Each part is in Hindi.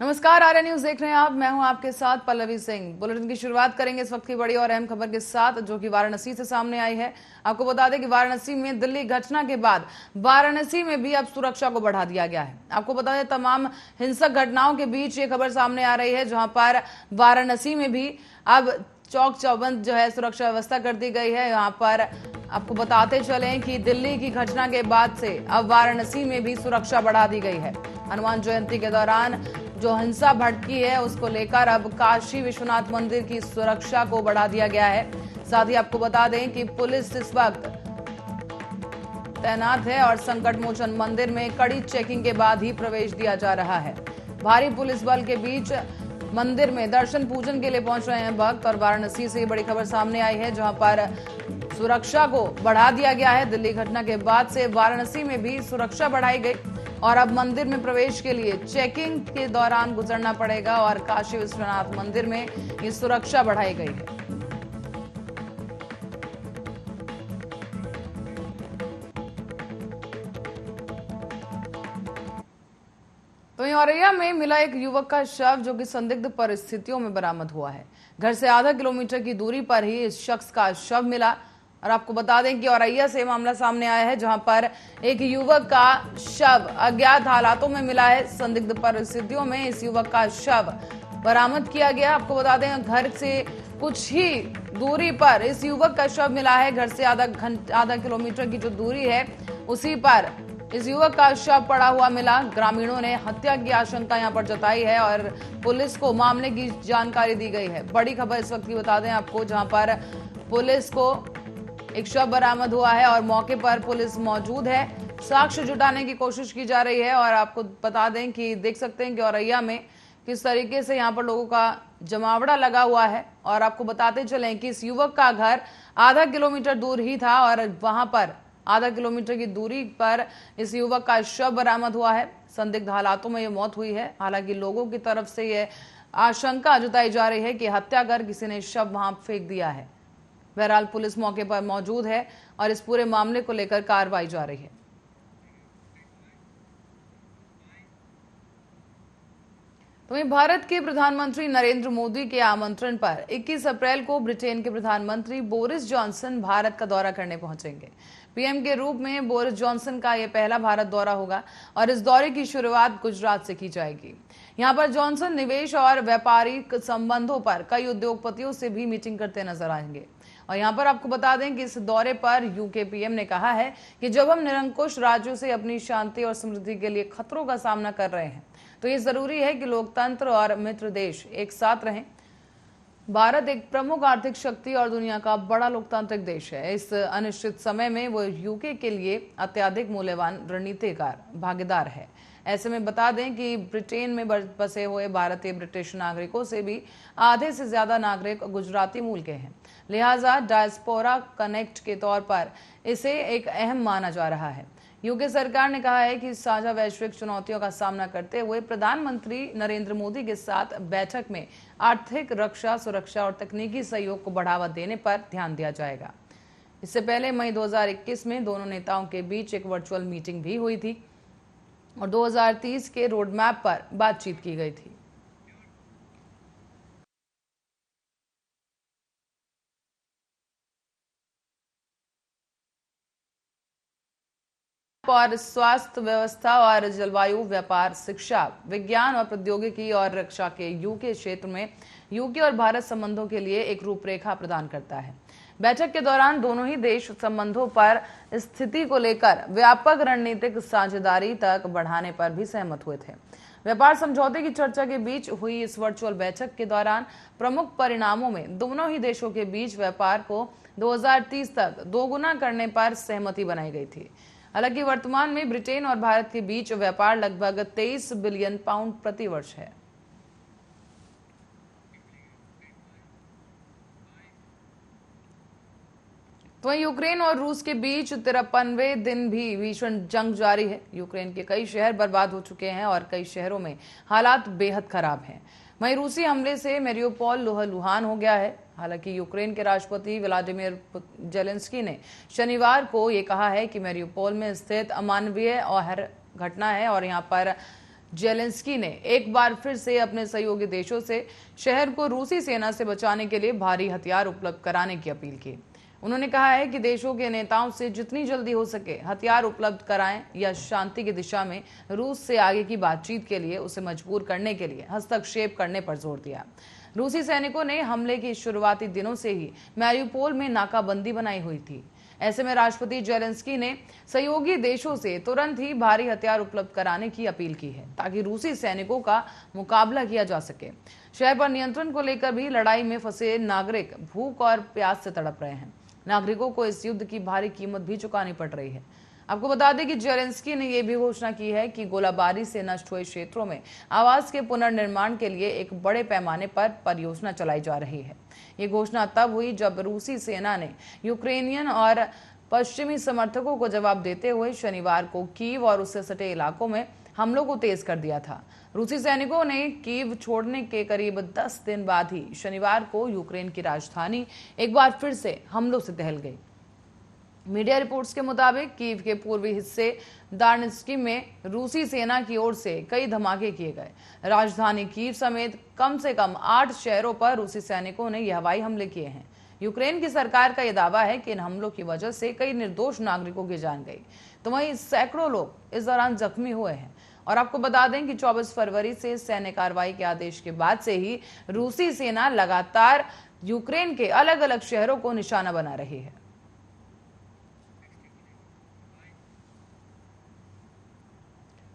नमस्कार, आर्या न्यूज देख रहे हैं आप। मैं हूं आपके साथ पल्लवी सिंह। बुलेटिन की शुरुआत करेंगे इस वक्त की बड़ी और अहम खबर के साथ, जो कि वाराणसी से सामने आई है। आपको बता दें कि वाराणसी में दिल्ली घटना के बाद वाराणसी में भी अब सुरक्षा को बढ़ा दिया गया है। आपको बता दें, तमाम हिंसक घटनाओं के बीच ये खबर सामने आ रही है, जहां पर वाराणसी में भी अब चौक चौबंद जो है सुरक्षा व्यवस्था कर दी गई है। यहाँ पर आपको बताते चलें कि दिल्ली की घटना के बाद से अब वाराणसी में भी सुरक्षा बढ़ा दी गई है। हनुमान जयंती के दौरान जो हिंसा भड़की है, उसको लेकर अब काशी विश्वनाथ मंदिर की सुरक्षा को बढ़ा दिया गया है। साथ ही आपको बता दें कि पुलिस इस वक्त तैनात है और संकट मोचन मंदिर में कड़ी चेकिंग के बाद ही प्रवेश दिया जा रहा है। भारी पुलिस बल के बीच मंदिर में दर्शन पूजन के लिए पहुंच रहे हैं भक्त। और वाराणसी से बड़ी खबर सामने आई है, जहां पर सुरक्षा को बढ़ा दिया गया है। दिल्ली घटना के बाद से वाराणसी में भी सुरक्षा बढ़ाई गई और अब मंदिर में प्रवेश के लिए चेकिंग के दौरान गुजरना पड़ेगा और काशी विश्वनाथ मंदिर में ये सुरक्षा बढ़ाई गई है। तो औरैया में मिला एक युवक का शव, जो कि संदिग्ध परिस्थितियों में बरामद हुआ है। घर से आधा किलोमीटर की दूरी पर ही इस शख्स का शव मिला। और आपको बता दें कि औरैया से मामला सामने आया है, जहां पर एक युवक का शव अज्ञात हालातों में मिला है। संदिग्ध परिस्थितियों में इस युवक का शव बरामद किया गया। आपको बता दें, घर से कुछ ही दूरी पर इस युवक का शव मिला है। घर से आधा किलोमीटर की जो दूरी है, उसी पर इस युवक का शव पड़ा हुआ मिला। ग्रामीणों ने हत्या की आशंका यहां पर जताई है और पुलिस को मामले की जानकारी दी गई है। बड़ी खबर इस वक्त की बता दें आपको, जहां पर पुलिस को एक शव बरामद हुआ है और मौके पर पुलिस मौजूद है। साक्ष्य जुटाने की कोशिश की जा रही है। और आपको बता दें कि देख सकते हैं कि औरैया में किस तरीके से यहाँ पर लोगों का जमावड़ा लगा हुआ है। और आपको बताते चलें कि इस युवक का घर आधा किलोमीटर दूर ही था और वहां पर आधा किलोमीटर की दूरी पर इस युवक का शव बरामद हुआ है। संदिग्ध हालातों में यह मौत हुई है। हालांकि लोगों की तरफ से यह आशंका जताई जा रही है कि हत्या कर किसी ने शव वहां फेंक दिया है। बहरहाल पुलिस मौके पर मौजूद है और इस पूरे मामले को लेकर कार्रवाई जारी है। तो वहीं भारत के प्रधानमंत्री नरेंद्र मोदी के आमंत्रण पर 21 अप्रैल को ब्रिटेन के प्रधानमंत्री बोरिस जॉनसन भारत का दौरा करने पहुंचेंगे। पीएम के रूप में बोरिस जॉनसन का यह पहला भारत दौरा होगा और इस दौरे की शुरुआत गुजरात से की जाएगी। यहां पर जॉनसन निवेश और व्यापारिक संबंधों पर कई उद्योगपतियों से भी मीटिंग करते नजर आएंगे। और यहाँ पर आपको बता दें कि इस दौरे पर यूके पीएम ने कहा है कि जब हम निरंकुश राज्यों से अपनी शांति और समृद्धि के लिए खतरों का सामना कर रहे हैं, तो ये जरूरी है कि लोकतंत्र और मित्र देश एक साथ रहें। भारत एक प्रमुख आर्थिक शक्ति और दुनिया का बड़ा लोकतांत्रिक देश है। इस अनिश्चित समय में वो यूके के लिए अत्यधिक मूल्यवान रणनीतिक भागीदार है। ऐसे में बता दें कि ब्रिटेन में बसे हुए भारतीय ब्रिटिश नागरिकों से भी आधे से ज्यादा नागरिक गुजराती मूल के हैं। लिहाजा डायस्पोरा कनेक्ट के तौर पर इसे एक अहम माना जा रहा है। यूके सरकार ने कहा है कि साझा वैश्विक चुनौतियों का सामना करते हुए प्रधानमंत्री नरेंद्र मोदी के साथ बैठक में आर्थिक, रक्षा, सुरक्षा और तकनीकी सहयोग को बढ़ावा देने पर ध्यान दिया जाएगा। इससे पहले मई 2021 में दोनों नेताओं के बीच एक वर्चुअल मीटिंग भी हुई थी और 2030 के रोडमैप पर बातचीत की गई थी। और स्वास्थ्य व्यवस्था और जलवायु, व्यापार, शिक्षा, विज्ञान और प्रौद्योगिकी और रक्षा के यूके क्षेत्र में यूके और भारत संबंधों के लिए एक रूपरेखा प्रदान करता है। बैठक के दौरान दोनों ही देश संबंधों पर स्थिति को लेकर व्यापक रणनीतिक साझेदारी तक बढ़ाने पर भी सहमत हुए थे। व्यापार समझौते की चर्चा के बीच हुई इस वर्चुअल बैठक के दौरान प्रमुख परिणामों में दोनों ही देशों के बीच व्यापार को 2030 तक दोगुना करने पर सहमति बनाई गई थी। हालांकि वर्तमान में ब्रिटेन और भारत के बीच व्यापार लगभग 23 बिलियन पाउंड प्रति वर्ष है। तो यूक्रेन और रूस के बीच 53वें दिन भी भीषण जंग जारी है। यूक्रेन के कई शहर बर्बाद हो चुके हैं और कई शहरों में हालात बेहद खराब हैं। वहीं रूसी हमले से मैरियोपोल लुहान हो गया है। हालांकि यूक्रेन के राष्ट्रपति व्लादिमीर जेलेंस्की ने शनिवार को ये कहा है कि मैरियोपोल में स्थित अमानवीय और घटना है और यहाँ पर जेलेंस्की ने एक बार फिर से अपने सहयोगी देशों से शहर को रूसी सेना से बचाने के लिए भारी हथियार उपलब्ध कराने की अपील की। उन्होंने कहा है कि देशों के नेताओं से जितनी जल्दी हो सके हथियार उपलब्ध कराएं या शांति की दिशा में रूस से आगे की बातचीत के लिए उसे मजबूर करने के लिए हस्तक्षेप करने पर जोर दिया। रूसी सैनिकों ने हमले के शुरुआती दिनों से ही मैरियुपोल में नाकाबंदी बनाई हुई थी। ऐसे में राष्ट्रपति जेलेंस्की ने सहयोगी देशों से तुरंत ही भारी हथियार उपलब्ध कराने की अपील की है ताकि रूसी सैनिकों का मुकाबला किया जा सके। शहर पर नियंत्रण को लेकर भी लड़ाई में फंसे नागरिक भूख और प्यास से तड़प रहे हैं। नागरिकों को इस युद्ध की भारी कीमत भी चुकानी पड़ रही है। आपको बता दें कि जेलेंस्की ने यह भी घोषणा की है कि गोलाबारी से नष्ट हुए क्षेत्रों में आवास के पुनर्निर्माण के लिए एक बड़े पैमाने पर परियोजना चलाई जा रही है। ये घोषणा तब हुई जब रूसी सेना ने यूक्रेनियन और पश्चिमी समर्थकों को जवाब देते हुए शनिवार को कीव और उससे सटे इलाकों में हमलों को तेज कर दिया था। रूसी सैनिकों ने कीव छोड़ने के करीब 10 दिन बाद ही शनिवार को यूक्रेन की राजधानी एक बार फिर से हमलों से दहल गई। मीडिया रिपोर्ट्स के मुताबिक कीव के पूर्वी हिस्से दार्निस्की में रूसी सेना की ओर से कई धमाके किए गए। राजधानी कीव समेत कम से कम 8 शहरों पर रूसी सैनिकों ने यह हवाई हमले किए हैं। यूक्रेन की सरकार का यह दावा है कि इन हमलों की वजह से कई निर्दोष नागरिकों की जान गई, तो वहीं सैकड़ों लोग इस दौरान जख्मी हुए हैं। और आपको बता दें कि 24 फरवरी से सैन्य कार्रवाई के आदेश के बाद से ही रूसी सेना लगातार यूक्रेन के अलग अलग शहरों को निशाना बना रही है।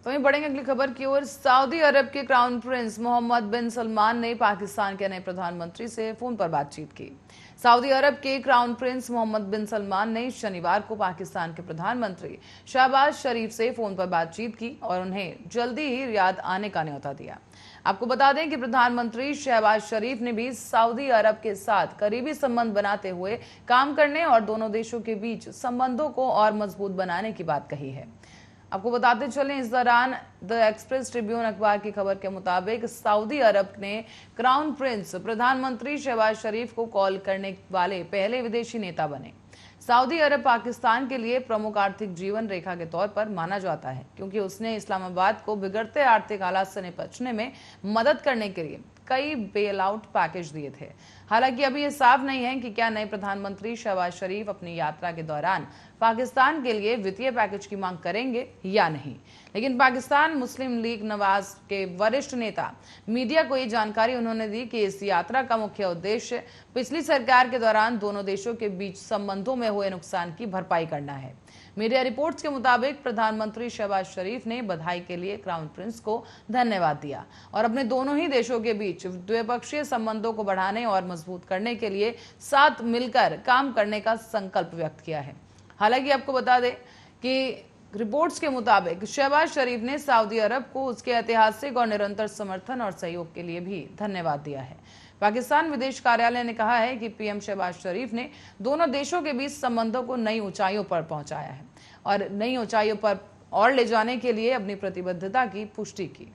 तो वहीं बढ़ेंगे अगली खबर की ओर। सऊदी अरब के क्राउन प्रिंस मोहम्मद बिन सलमान ने पाकिस्तान के नए प्रधानमंत्री से फोन पर बातचीत की। सऊदी अरब के क्राउन प्रिंस मोहम्मद बिन सलमान ने शनिवार को पाकिस्तान के प्रधानमंत्री शहबाज शरीफ से फोन पर बातचीत की और उन्हें जल्दी ही रियाद आने का न्योता दिया। आपको बता दें कि प्रधानमंत्री शहबाज शरीफ ने भी सऊदी अरब के साथ करीबी संबंध बनाते हुए काम करने और दोनों देशों के बीच संबंधों को और मजबूत बनाने की बात कही है। आपको बताते चलें, इस दौरान द एक्सप्रेस ट्रिब्यून अखबार की खबर के मुताबिक सऊदी अरब ने क्राउन प्रिंस प्रधानमंत्री शहबाज शरीफ को कॉल करने वाले पहले विदेशी नेता बने। सऊदी अरब पाकिस्तान के लिए प्रमुख आर्थिक जीवन रेखा के तौर पर माना जाता है क्योंकि उसने इस्लामाबाद को बिगड़ते आर्थिक हालात से निपटने में मदद करने के लिए कई बेल आउट पैकेज दिए थे। हालांकि अभी यह साफ नहीं है कि क्या नए प्रधानमंत्री शहबाज शरीफ अपनी यात्रा के दौरान पाकिस्तान के लिए वित्तीय पैकेज की मांग करेंगे या नहीं। लेकिन पाकिस्तान मुस्लिम लीग नवाज के वरिष्ठ नेता मीडिया को ये जानकारी उन्होंने दी कि इस यात्रा का मुख्य उद्देश्य पिछली सरकार के दौरान दोनों देशों के बीच संबंधों में हुए नुकसान की भरपाई करना है। मीडिया रिपोर्ट्स के मुताबिक प्रधानमंत्री शहबाज शरीफ ने बधाई के लिए क्राउन प्रिंस को धन्यवाद दिया और अपने दोनों ही देशों के बीच द्विपक्षीय संबंधों को बढ़ाने और मजबूत करने के लिए साथ मिलकर काम करने का संकल्प व्यक्त किया है। हालांकि आपको बता दें कि रिपोर्ट्स के मुताबिक शहबाज शरीफ ने सऊदी अरब को उसके ऐतिहासिक और निरंतर समर्थन और सहयोग के लिए भी धन्यवाद दिया है। पाकिस्तान विदेश कार्यालय ने कहा है कि पीएम शहबाज शरीफ ने दोनों देशों के बीच संबंधों को नई ऊंचाइयों पर पहुंचाया है और नई ऊंचाइयों पर और ले जाने के लिए अपनी प्रतिबद्धता की पुष्टि की।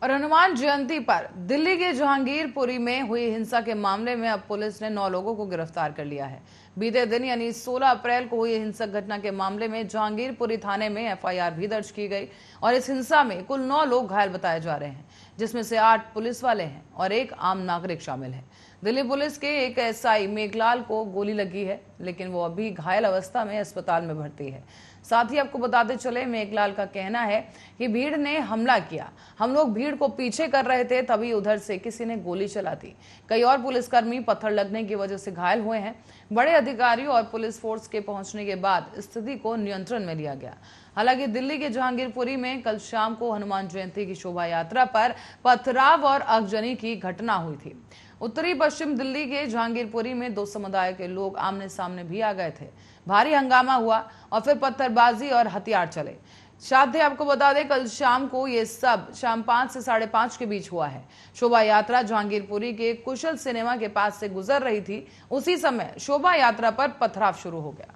और हनुमान जयंती पर दिल्ली के जहांगीरपुरी में हुई हिंसा के मामले में अब पुलिस ने 9 लोगों को गिरफ्तार कर लिया है। बीते दिन यानी 16 अप्रैल को हुई हिंसक घटना के मामले में जहांगीरपुरी थाने में एफआईआर भी दर्ज की गई और इस हिंसा में कुल 9 लोग घायल बताए जा रहे हैं, जिसमें से 8 पुलिस वाले हैं और एक आम नागरिक शामिल है। दिल्ली पुलिस के एक एसआई मेघलाल को गोली लगी है, लेकिन वो अभी घायल अवस्था में अस्पताल में भर्ती है। साथ ही आपको बताते चले, मेघलाल का कहना है कि भीड़ ने हमला किया, हम लोग भीड़ को पीछे कर रहे थे, तभी उधर से किसी ने गोली चला दी। कई और पुलिसकर्मी पत्थर लगने की वजह से घायल हुए हैं। बड़े अधिकारियों और पुलिस फोर्स के पहुंचने के बाद स्थिति को नियंत्रण में लिया गया। हालांकि दिल्ली के जहांगीरपुरी में कल शाम को हनुमान जयंती की शोभा यात्रा पर पथराव और आगजनी की घटना हुई थी। उत्तरी पश्चिम दिल्ली के जहांगीरपुरी में 2 समुदाय के लोग आमने सामने भी आ गए थे। भारी हंगामा हुआ और फिर पत्थरबाजी और हथियार चले। साथ ही आपको बता दें, कल शाम को ये सब शाम 5 से 5:30 के बीच हुआ है। शोभा यात्रा जहांगीरपुरी के कुशल सिनेमा के पास से गुजर रही थी। उसी समय शोभा यात्रा पर पथराव शुरू हो गया।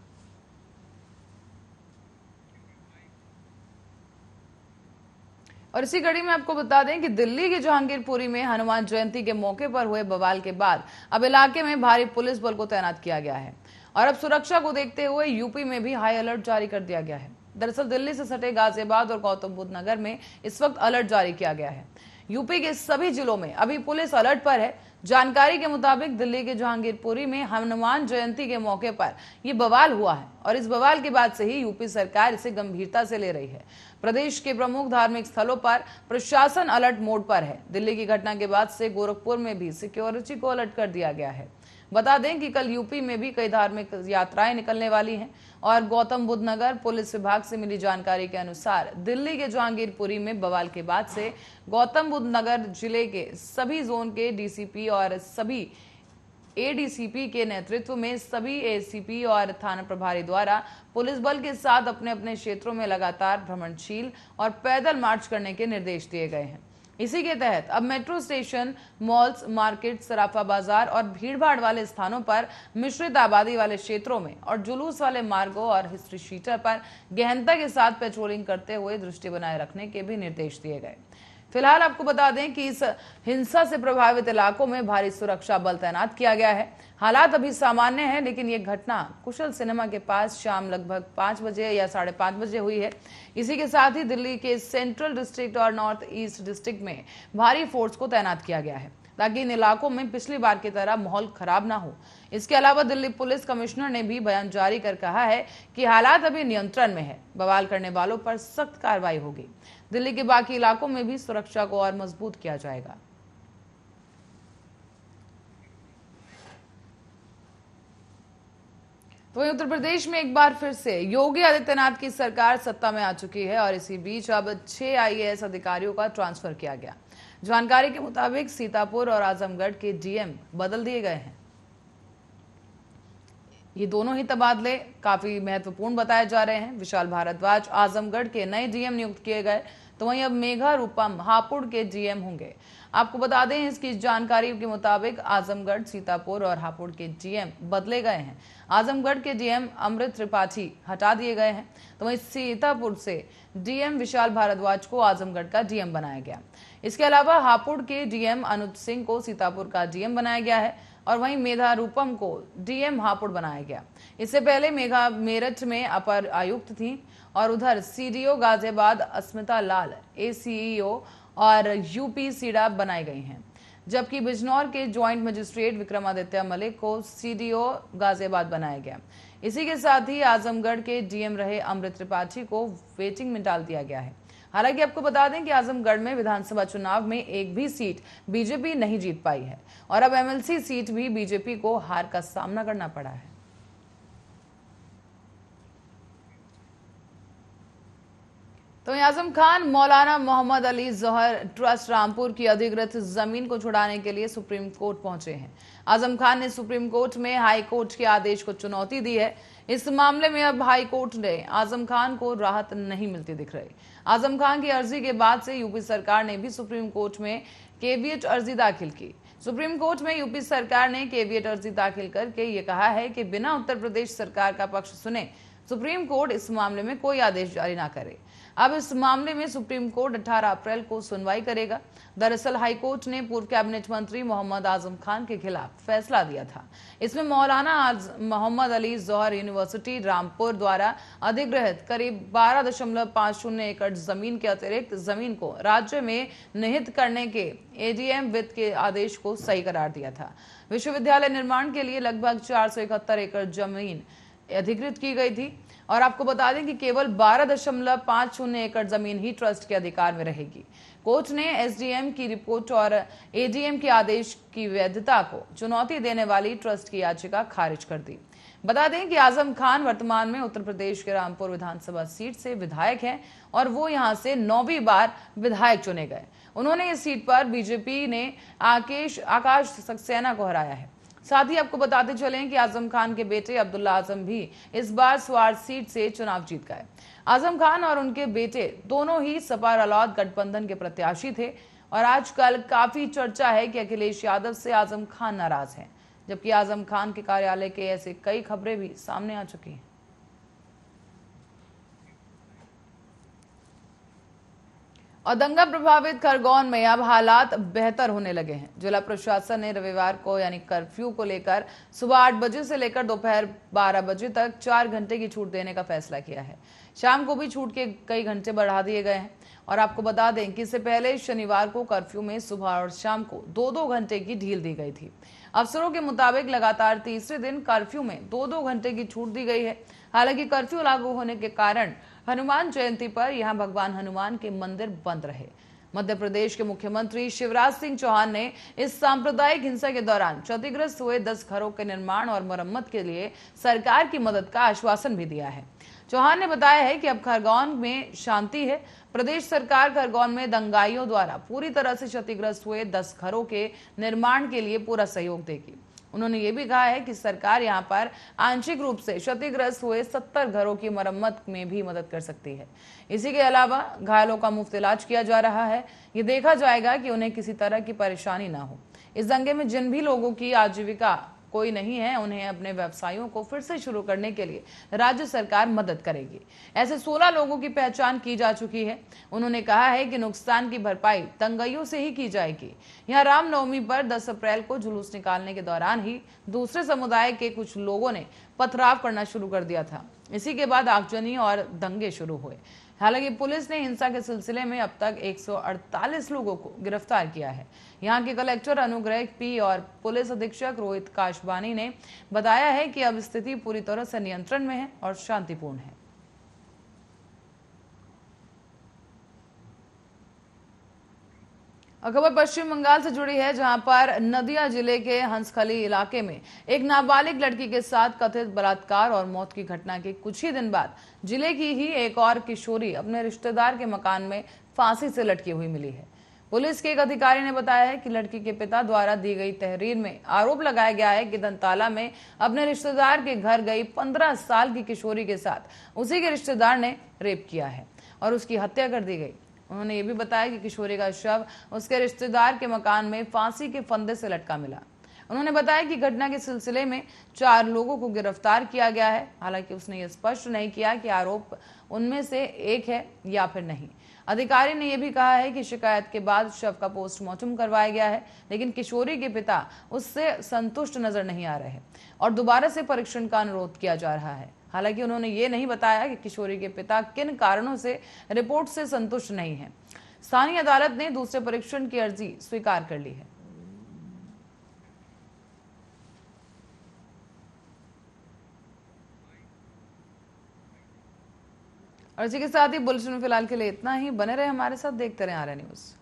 और इसी कड़ी में आपको बता दें कि दिल्ली के जहांगीरपुरी में हनुमान जयंती के मौके पर हुए बवाल के बाद अब इलाके में भारी पुलिस बल को तैनात किया गया है और अब सुरक्षा को देखते हुए यूपी में भी हाई अलर्ट जारी कर दिया गया है। दरअसल दिल्ली से सटे गाजियाबाद और गौतम बुद्ध नगर में इस वक्त अलर्ट जारी किया गया है। यूपी के सभी जिलों में अभी पुलिस अलर्ट पर है। जानकारी के मुताबिक दिल्ली के जहांगीरपुरी में हनुमान जयंती के मौके पर यह बवाल हुआ है और इस बवाल के बाद से ही यूपी सरकार इसे गंभीरता से ले रही है। प्रदेश के प्रमुख धार्मिक स्थलों पर प्रशासन अलर्ट मोड पर है। दिल्ली की घटना के बाद से गोरखपुर में भी सिक्योरिटी को अलर्ट कर दिया गया है। बता दें कि कल यूपी में भी कई धार्मिक यात्राएं निकलने वाली हैं और गौतम बुद्ध नगर पुलिस विभाग से मिली जानकारी के अनुसार दिल्ली के जहांगीरपुरी में बवाल के बाद से गौतम बुद्ध नगर जिले के सभी जोन के डीसीपी और सभी एडीसीपी के नेतृत्व में सभी एसीपी और थाना प्रभारी द्वारा पुलिस बल के साथ अपने अपने क्षेत्रों में लगातार भ्रमणशील और पैदल मार्च करने के निर्देश दिए गए हैं। इसी के तहत अब मेट्रो स्टेशन, मॉल्स, मार्केट, सराफा बाजार और भीड़भाड़ वाले स्थानों पर, मिश्रित आबादी वाले क्षेत्रों में और जुलूस वाले मार्गों और हिस्ट्री शीटर पर गहनता के साथ पेट्रोलिंग करते हुए दृष्टि बनाए रखने के भी निर्देश दिए गए। फिलहाल आपको बता दें कि इस हिंसा से प्रभावित इलाकों में भारी सुरक्षा बल तैनात किया गया है। हालात अभी सामान्य है, लेकिन ये घटना कुशल सिनेमा के पास शाम लगभग 5 बजे या 5:30 बजे हुई है। इसी के साथ ही दिल्ली के सेंट्रल डिस्ट्रिक्ट और नॉर्थ ईस्ट डिस्ट्रिक्ट में भारी फोर्स को तैनात किया गया है ताकि इन इलाकों में पिछली बार की तरह माहौल खराब ना हो। इसके अलावा दिल्ली पुलिस कमिश्नर ने भी बयान जारी कर कहा है कि हालात अभी नियंत्रण में है। बवाल करने वालों पर सख्त कार्रवाई होगी। दिल्ली के बाकी इलाकों में भी सुरक्षा को और मजबूत किया जाएगा। तो वहीं उत्तर प्रदेश में एक बार फिर से योगी आदित्यनाथ की सरकार सत्ता में आ चुकी है और इसी बीच अब 6 आईएएस अधिकारियों का ट्रांसफर किया गया। जानकारी के मुताबिक सीतापुर और आजमगढ़ के डीएम बदल दिए गए हैं। ये दोनों ही तबादले काफी महत्वपूर्ण बताए जा रहे हैं। विशाल भारद्वाज आजमगढ़ के नए डीएम नियुक्त किए गए, तो वहीं अब मेघा रूपम हापुड़ के डीएम होंगे। आपको बता दें, इसकी जानकारी के मुताबिक आजमगढ़, सीतापुर और हापुड़ के डीएम बदले गए हैं। आजमगढ़ के डीएम अमृत त्रिपाठी हटा दिए गए हैं, तो वहीं सीतापुर से डीएम विशाल भारद्वाज को आजमगढ़ का डीएम बनाया गया। इसके अलावा हापुड़ के डीएम अनुज सिंह को सीतापुर का डीएम बनाया गया है और वहीं मेघा रूपम को डीएम हापुड़ बनाया गया। इससे पहले मेघा मेरठ में अपर आयुक्त थी और उधर सीडीओ गाजियाबाद अस्मिता लाल एसीईओ और यूपी सीडा बनाई गई हैं, जबकि बिजनौर के ज्वाइंट मजिस्ट्रेट विक्रमादित्य मलिक को सीडीओ गाजियाबाद बनाया गया। इसी के साथ ही आजमगढ़ के डीएम रहे अमृत त्रिपाठी को वेटिंग में डाल दिया गया है। हालांकि आपको बता दें कि आजमगढ़ में विधानसभा चुनाव में एक भी सीट बीजेपी नहीं जीत पाई है और अब एमएलसी सीट भी बीजेपी को हार का सामना करना पड़ा है। तो आजम खान मौलाना मोहम्मद अली जौहर ट्रस्ट रामपुर की अधिकृत जमीन को छुड़ाने के लिए सुप्रीम कोर्ट पहुंचे हैं। आजम खान ने सुप्रीम कोर्ट में हाई कोर्ट के आदेश को चुनौती दी है। इस मामले में अब हाई कोर्ट ने आजम खान को राहत नहीं मिलती दिख रही। आजम खान की अर्जी के बाद से यूपी सरकार ने भी सुप्रीम कोर्ट में केवियट अर्जी दाखिल की। सुप्रीम कोर्ट में यूपी सरकार ने केवियट अर्जी दाखिल करके ये कहा है कि बिना उत्तर प्रदेश सरकार का पक्ष सुने सुप्रीम कोर्ट इस मामले में कोई आदेश जारी ना करे। अब इस मामले में सुप्रीम कोर्ट 18 अप्रैल को सुनवाई करेगा। दरअसल हाईकोर्ट ने पूर्व कैबिनेट मंत्री मोहम्मद आजम खान के खिलाफ फैसला दिया था। इसमें मौलाना मोहम्मद अली जौहर यूनिवर्सिटी रामपुर द्वारा अधिग्रहित करीब 12.50 एकड़ जमीन के अतिरिक्त जमीन को राज्य में निहित करने के एडीएम वित्त के आदेश को सही करार दिया था। विश्वविद्यालय निर्माण के लिए लगभग 471 एकड़ जमीन अधिकृत की गई थी और आपको बता दें कि केवल 12.50 एकड़ जमीन ही ट्रस्ट के अधिकार में रहेगी। कोर्ट ने एसडीएम की रिपोर्ट और एडीएम के आदेश की वैधता को चुनौती देने वाली ट्रस्ट की याचिका खारिज कर दी। बता दें कि आजम खान वर्तमान में उत्तर प्रदेश के रामपुर विधानसभा सीट से विधायक हैं और वो यहां से 9वीं बार विधायक चुने गए। उन्होंने इस सीट पर बीजेपी ने आकाश सक्सेना को हराया है। साथ ही आपको बताते चलें कि आजम खान के बेटे अब्दुल्ला आजम भी इस बार स्वार सीट से चुनाव जीत गए। आजम खान और उनके बेटे दोनों ही सपा रालोद गठबंधन के प्रत्याशी थे और आजकल काफी चर्चा है कि अखिलेश यादव से आजम खान नाराज हैं, जबकि आजम खान के कार्यालय के ऐसे कई खबरें भी सामने आ चुकी हैं। और दंगा प्रभावित खरगोन में अब हालात बेहतर होने लगे हैं। जिला प्रशासन ने रविवार को यानी कर्फ्यू को लेकर सुबह 8 बजे से लेकर दोपहर 12 बजे तक 4 घंटे की छूट देने का फैसला किया है। शाम को भी छूट के कई घंटे बढ़ा दिए गए हैं। और आपको बता दें कि इससे पहले शनिवार को कर्फ्यू में सुबह और शाम को 2-2 घंटे की ढील दी गई थी। अफसरों के मुताबिक लगातार तीसरे दिन कर्फ्यू में 2-2 घंटे की छूट दी गई है। हालांकि कर्फ्यू लागू होने के कारण हनुमान जयंती पर यहां भगवान हनुमान के मंदिर बंद रहे। मध्य प्रदेश के मुख्यमंत्री शिवराज सिंह चौहान ने इस सांप्रदायिक हिंसा के दौरान क्षतिग्रस्त हुए 10 घरों के निर्माण और मरम्मत के लिए सरकार की मदद का आश्वासन भी दिया है। चौहान ने बताया है कि अब खरगोन में शांति है। प्रदेश सरकार खरगोन में दंगाइयों द्वारा पूरी तरह से क्षतिग्रस्त हुए 10 घरों के निर्माण के लिए पूरा सहयोग देगी। उन्होंने ये भी कहा है कि सरकार यहां पर आंशिक रूप से क्षतिग्रस्त हुए 70 घरों की मरम्मत में भी मदद कर सकती है। इसी के अलावा घायलों का मुफ्त इलाज किया जा रहा है। ये देखा जाएगा कि उन्हें किसी तरह की परेशानी ना हो। इस दंगे में जिन भी लोगों की आजीविका कोई नहीं है, उन्हें अपने व्यवसायों को फिर से शुरू करने के लिए राज्य सरकार मदद करेगी। ऐसे 16 लोगों की पहचान की जा चुकी है। उन्होंने कहा है कि नुकसान की भरपाई दंगाइयों से ही की जाएगी। यहाँ रामनवमी पर 10 अप्रैल को जुलूस निकालने के दौरान ही दूसरे समुदाय के कुछ लोगों ने पथराव करना शुरू कर दिया था। इसी के बाद आगजनी और दंगे शुरू हुए। हालांकि पुलिस ने हिंसा के सिलसिले में अब तक 148 लोगों को गिरफ्तार किया है। यहां के कलेक्टर अनुग्रह पी और पुलिस अधीक्षक रोहित काशवानी ने बताया है कि अब स्थिति पूरी तरह से नियंत्रण में है और शांतिपूर्ण है। खबर पश्चिम बंगाल से जुड़ी है, जहां पर नदिया जिले के हंसखली इलाके में एक नाबालिग लड़की के साथ कथित बलात्कार और मौत की घटना के कुछ ही दिन बाद जिले की ही एक और किशोरी अपने रिश्तेदार के मकान में फांसी से लटकी हुई मिली है। पुलिस के एक अधिकारी ने बताया है कि लड़की के पिता द्वारा दी गई तहरीर में आरोप लगाया गया है कि धनताला में अपने रिश्तेदार के घर गई 15 साल की किशोरी के साथ उसी के रिश्तेदार ने रेप किया है और उसकी हत्या कर दी गई। उन्होंने ये भी बताया कि किशोरी का शव उसके रिश्तेदार के मकान में फांसी के फंदे से लटका मिला। उन्होंने बताया कि घटना के सिलसिले में 4 लोगों को गिरफ्तार किया गया है। हालांकि उसने ये स्पष्ट नहीं किया कि आरोप उनमें से एक है या फिर नहीं। अधिकारी ने यह भी कहा है कि शिकायत के बाद शव का पोस्टमार्टम करवाया गया है, लेकिन किशोरी के पिता उससे संतुष्ट नजर नहीं आ रहे और दोबारा से परीक्षण का अनुरोध किया जा रहा है। हालांकि उन्होंने ये नहीं बताया कि किशोरी के पिता किन कारणों से रिपोर्ट से संतुष्ट नहीं है। स्थानीय अदालत ने दूसरे परीक्षण की अर्जी स्वीकार कर ली है। और इसी के साथ ही बुलेटिन में फिलहाल के लिए इतना ही। बने रहे हमारे साथ, देखते रहे आर्या न्यूज।